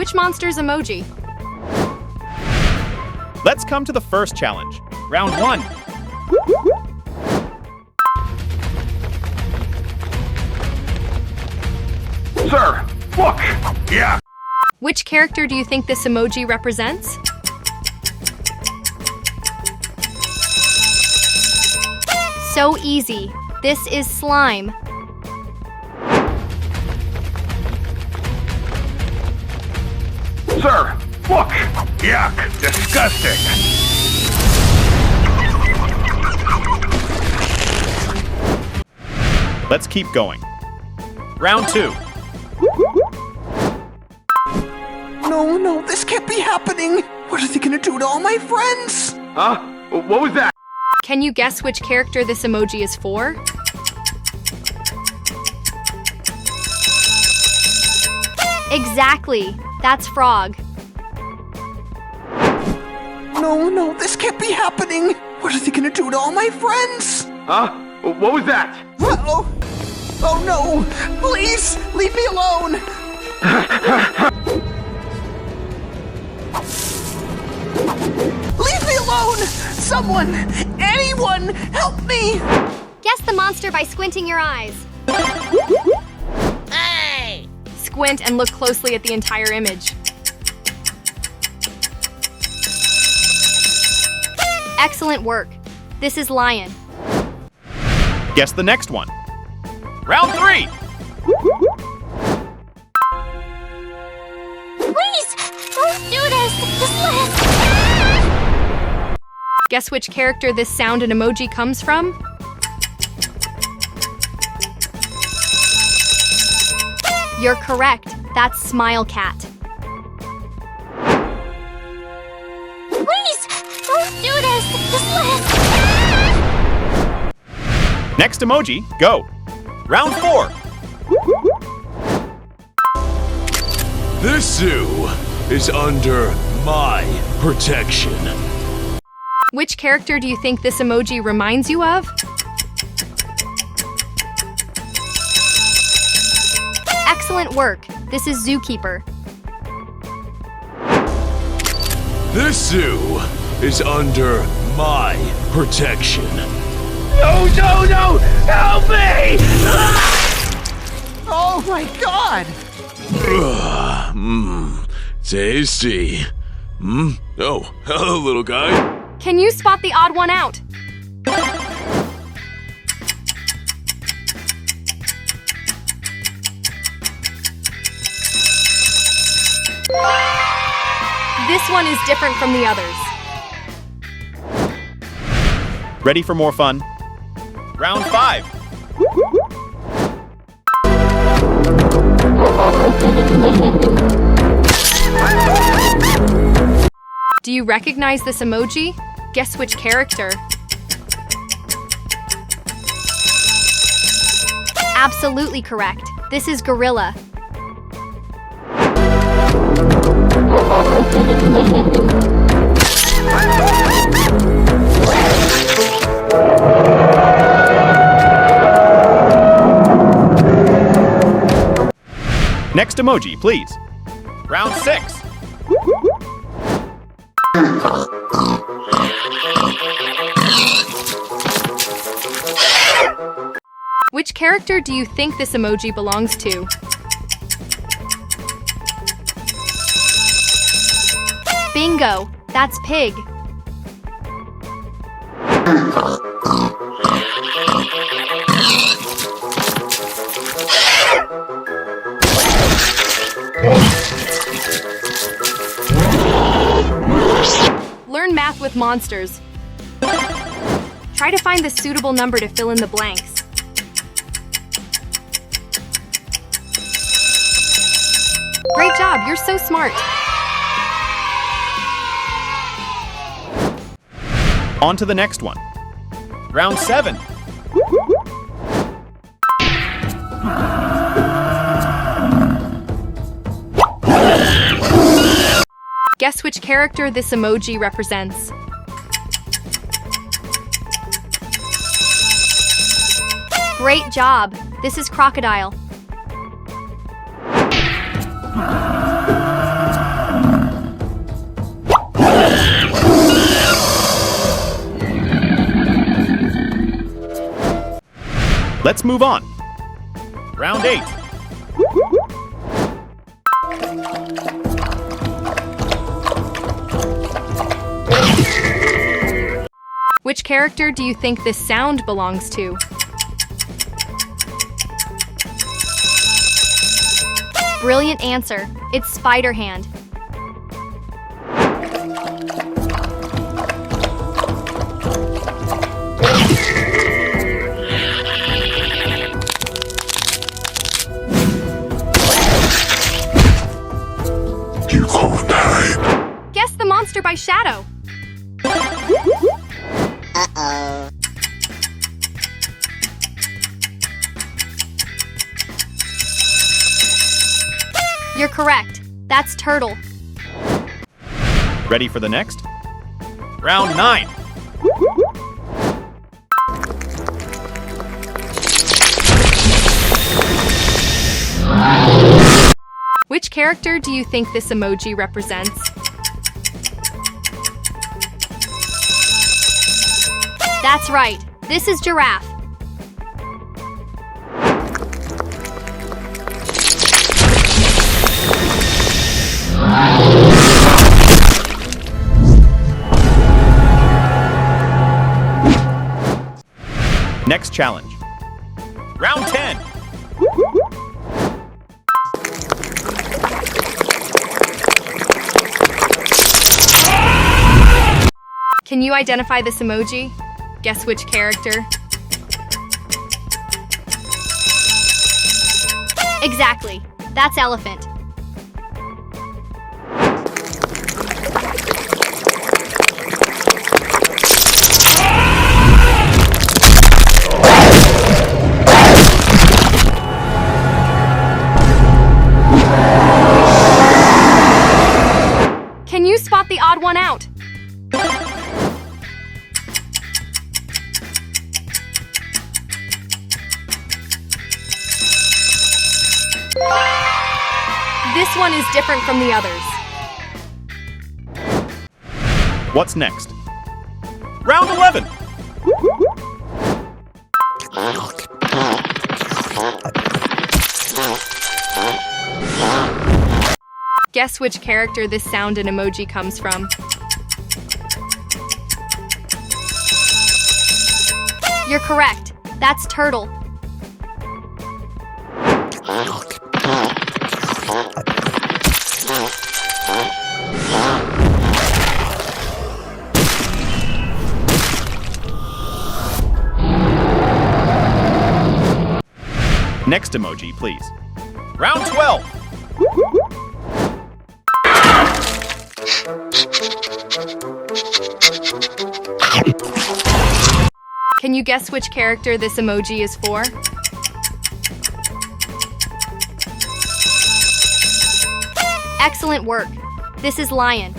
which monster's emoji? Let's come to the first challenge. Round 1. Sir, look! Yeah! Which character do you think this emoji represents? So easy. This is slime. Sir, look! Yuck! Disgusting! Let's keep going. Round 2. No, this can't be happening! What are they gonna do to all my friends? Huh? What was that? Can you guess which character this emoji is for? Exactly. That's Frog. No, this can't be happening! What are they gonna do to all my friends? Huh? What was that? Uh-oh! Oh no! Please, leave me alone! Leave me alone! Someone! Anyone! Help me! Guess the monster by squinting your eyes. Hey! Squint and look closely at the entire image. Excellent work. This is Lion. Guess the next one. Round 3. Please, don't do this. Just let us. Guess which character this sound and emoji comes from? You're correct. That's Smile Cat. Please, don't do this. Just let us. Next emoji, go. Round 4. This zoo is under my protection. Which character do you think this emoji reminds you of? Excellent work. This is Zookeeper. This zoo is under my protection. No! Help me! Oh my god! Tasty. Oh, hello, little guy. Can you spot the odd one out? This one is different from the others. Ready for more fun? Round 5. Do you recognize this emoji? Guess which character? Absolutely correct. This is Gorilla. Next emoji, please. Round 6. Which character do you think this emoji belongs to? Bingo! That's Pig. Learn math with monsters. Try to find the suitable number to fill in the blanks. Great job, you're so smart. On to the next one. Round 7. Guess which character this emoji represents? Great job. This is Crocodile. Let's move on. Round 8. Which character do you think this sound belongs to? Brilliant answer. It's Spider Hand. You can't hide. Guess the monster by shadow. You're correct. That's turtle. Ready for the next? Round 9. Which character do you think this emoji represents? That's right. This is giraffe. Next challenge. Round 10. Can you identify this emoji? Guess which character? Exactly. That's elephant. Can you spot the odd one out? This one is different from the others. What's next? Round 11. Guess which character this sound and emoji comes from. You're correct. That's turtle. Next emoji, please. Round 12. Can you guess which character this emoji is for? Excellent work. This is lion.